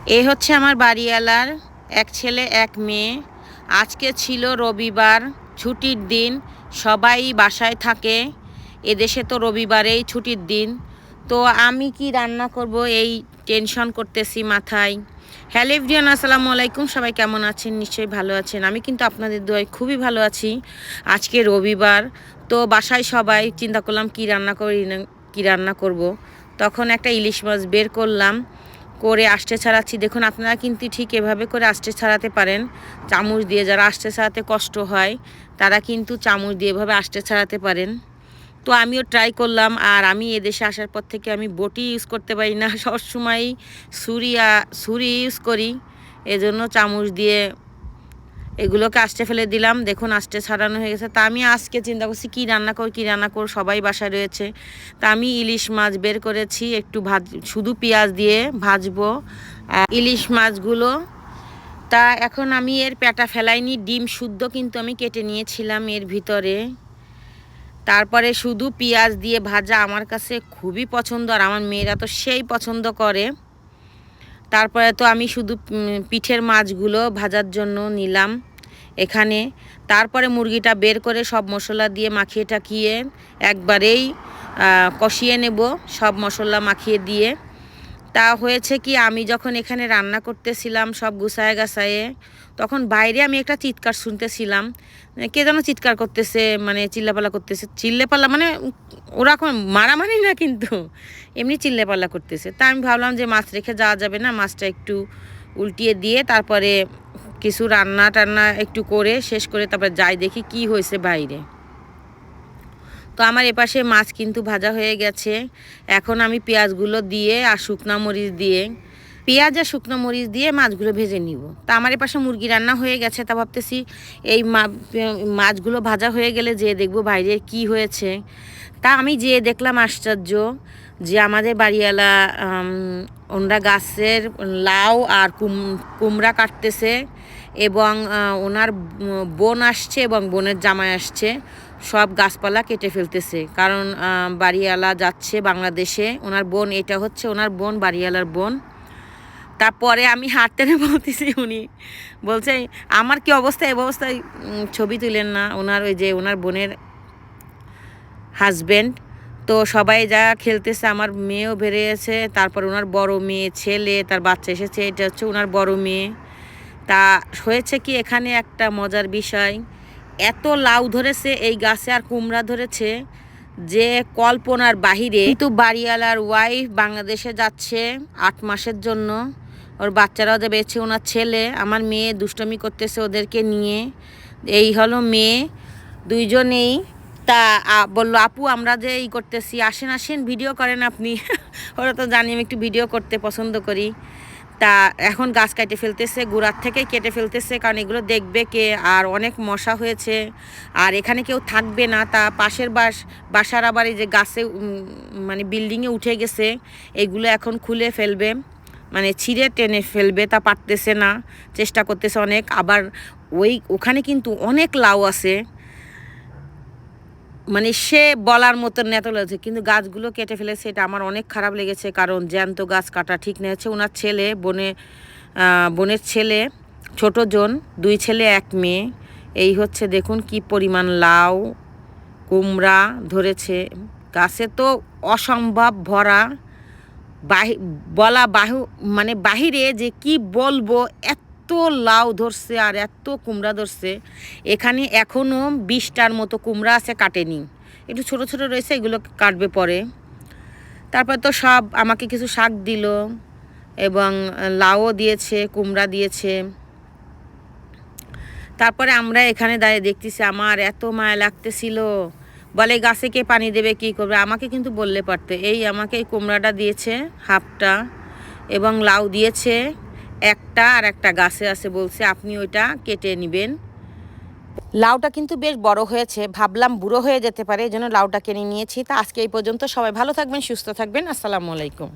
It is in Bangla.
এ হচ্ছে আমার বাড়িওয়ালার এক ছেলে এক মেয়ে। আজকে ছিল রবিবার, ছুটির দিন, সবাই বাসায় থাকে। এদেশে তো রবিবারেই ছুটির দিন। তো আমি কি রান্না করব এই টেনশন করতেছি মাথায়। হ্যালো এভরিওয়ান, আসসালামু আলাইকুম। সবাই কেমন আছেন? নিশ্চয়ই ভালো আছেন। আমি কিন্তু আপনাদের দোয়ায় খুবই ভালো আছি। আজকে রবিবার, তো বাসায় সবাই চিন্তা করলাম কি রান্না করব। তখন একটা ইলিশ মাছ বের করলাম, করে আষ্টে ছাড়াচ্ছি। দেখুন, আপনারা কিন্তু ঠিক এভাবে করে আষ্টে ছাড়াতে পারেন চামচ দিয়ে। যারা আষ্টে ছাড়াতে কষ্ট হয় তারা কিন্তু চামচ দিয়ে এভাবে আষ্টে ছাড়াতে পারেন। তো আমিও ট্রাই করলাম। আর আমি এদেশে আসার পর থেকে আমি বটি ইউজ করতে পারি না, সবসময়ই ছুরি ইউজ করি। এজন্য চামচ দিয়ে এগুলোকে আস্তে ফেলে দিলাম। দেখুন আস্তে ছাড়ানো হয়ে গেছে। তা আমি আজকে চিন্তা করছি কী রান্না করব, সবাই বাসায় রয়েছে। তা আমি ইলিশ মাছ বের করেছি, একটু শুধু পেঁয়াজ দিয়ে ভাজবো ইলিশ মাছগুলো। তা এখন আমি এর পেটা ফেলাইনি, ডিম শুদ্ধ কিন্তু আমি কেটে নিয়েছিলাম এর ভিতরে। তারপরে শুধু পেঁয়াজ দিয়ে ভাজা আমার কাছে খুবই পছন্দ, আর আমার মেয়েরা তো সেই পছন্দ করে। তারপরে তো আমি শুধু পিঠের মাছগুলো ভাজার জন্য নিলাম এখানে। তারপরে মুরগিটা বের করে সব মশলা দিয়ে মাখিয়ে টাখিয়ে একবারেই কষিয়ে নেব, সব মশলা মাখিয়ে দিয়ে। তা হয়েছে কি, আমি যখন এখানে রান্না করতেছিলাম সব গুছায় গাছায়ে, তখন বাইরে আমি একটা চিৎকার শুনতেছিলাম। কে যেন চিৎকার করতেছে, মানে চিল্লাপাল্লা করতেছে। চিল্লাপাল্লা মানে ওরা কোনো মারামারি না, কিন্তু এমনি চিল্লাপাল্লা করতেছে। তা আমি ভাবলাম যে মাছ রেখে যাওয়া যাবে না, মাছটা একটু উল্টিয়ে দিয়ে তারপরে কিছু রান্না টান্না একটু করে শেষ করে তারপরে যাই দেখি কি হয়েছে বাইরে। তো আমার এপাশে মাছ কিন্তু ভাজা হয়ে গেছে। এখন আমি পেঁয়াজগুলো দিয়ে আর শুকনো মরিচ দিয়ে, পেঁয়াজ আর শুকনো মরিচ দিয়ে মাছগুলো ভেজে নিব। তা আমার এপাশে মুরগি রান্না হয়ে গেছে। তা ভাবতেছি এই মাছগুলো ভাজা হয়ে গেলে যেয়ে দেখবো বাইরে কি হয়েছে। তা আমি যেয়ে দেখলাম আশ্চর্য, যে আমাদের বাড়িওয়ালা ওনারা গাছের লাউ আর কুমড়া কাটতেছে, এবং ওনার বোন আসছে এবং বোনের জামাই আসছে, সব গাছপালা কেটে ফেলতেছে। কারণ বাড়িওয়ালা যাচ্ছে বাংলাদেশে, ওনার বোন, এটা হচ্ছে ওনার বোন, বাড়িওয়ালার বোন। তারপরে আমি হাঁটতে বলতেছি, উনি বলছে আমার কি অবস্থা, এই অবস্থায় ছবি তুলেন না। ওনার ওই যে ওনার বোনের হাজব্যান্ড। তো সবাই যা খেলতেছে, আমার মেয়েও বেরিয়েছে। তারপর ওনার বড় মেয়ে, ছেলে, তার বাচ্চা এসেছে, এটা হচ্ছে ওনার বড় মেয়ে। তা হয়েছে কি, এখানে একটা মজার বিষয়, এত লাউ ধরেছে এই গাছে আর কুমড়া ধরেছে যে কল্পনার বাহিরে। কিন্তু বাড়িওয়ালার ওয়াইফ বাংলাদেশে যাচ্ছে 8 মাসের জন্য, ওর বাচ্চারাও যে বেছে, ওনার ছেলে, আমার মেয়ে দুষ্টমি করতেছে ওদেরকে নিয়ে। এই হলো মেয়ে, দুইজনেই। তা বললো আপু আমরা যে করতেছি, আসেন আসেন ভিডিও করেন আপনি। ওরা তো জানি আমি একটু ভিডিও করতে পছন্দ করি। তা এখন গাছ কেটে ফেলতেছে, গোড়ার থেকে কেটে ফেলতেছে, কারণ এগুলো দেখবে কে। আর অনেক মশা হয়েছে, আর এখানে কেউ থাকবে না। তা পাশের বাসার আবার এই যে গাছে মানে বিল্ডিংয়ে উঠে গেছে, এগুলো এখন খুলে ফেলবে, মানে ছিঁড়ে টেনে ফেলবে। তা পারতেছে না, চেষ্টা করতেছে অনেক। আবার ওখানে কিন্তু অনেক লাউ আছে, মানে সে বলার মতন নেত লাগছে, কিন্তু গাছগুলো কেটে ফেলেছে। এটা আমার অনেক খারাপ লেগেছে, কারণ জ্যান্ত গাছ কাটা ঠিক না। হচ্ছে ওনার ছেলে, বোনের ছেলে, ছোট জন, 2 ছেলে 1 মেয়ে। এই হচ্ছে দেখুন কি পরিমাণ লাউ কুমড়া ধরেছে গাছে, তো অসম্ভব ভরা। মানে বাহিরে যে কি বলবো, এত লাউ ধরছে আর এত কুমড়া ধরছে। এখানে এখনও 20টার মতো কুমড়া আছে, কাটেনি, একটু ছোট ছোট রয়েছে, এগুলো কাটবে পরে। তারপর তো সব আমাকে কিছু শাক দিল, এবং লাউও দিয়েছে, কুমড়া দিয়েছে। তারপরে আমরা এখানে দাঁড়িয়ে দেখতেছি, আমার এত মায়া লাগতেছিল। বলে গাছে কে পানি দেবে, কী করবে, আমাকে কিন্তু বললে পারতে। এই আমাকে এই কুমড়াটা দিয়েছে হাফটা, এবং লাউ দিয়েছে একটা, আর একটা গাছে আছে, বলছে আপনি ওইটা কেটে নেবেন। লাউটা কিন্তু বেশ বড় হয়েছে, ভাবলাম বুড়ো হয়ে যেতে পারে, এই জন্য লাউটা কিনে নিয়েছি। তা আজকে এই পর্যন্ত, সবাই ভালো থাকবেন, সুস্থ থাকবেন, আসসালামু আলাইকুম।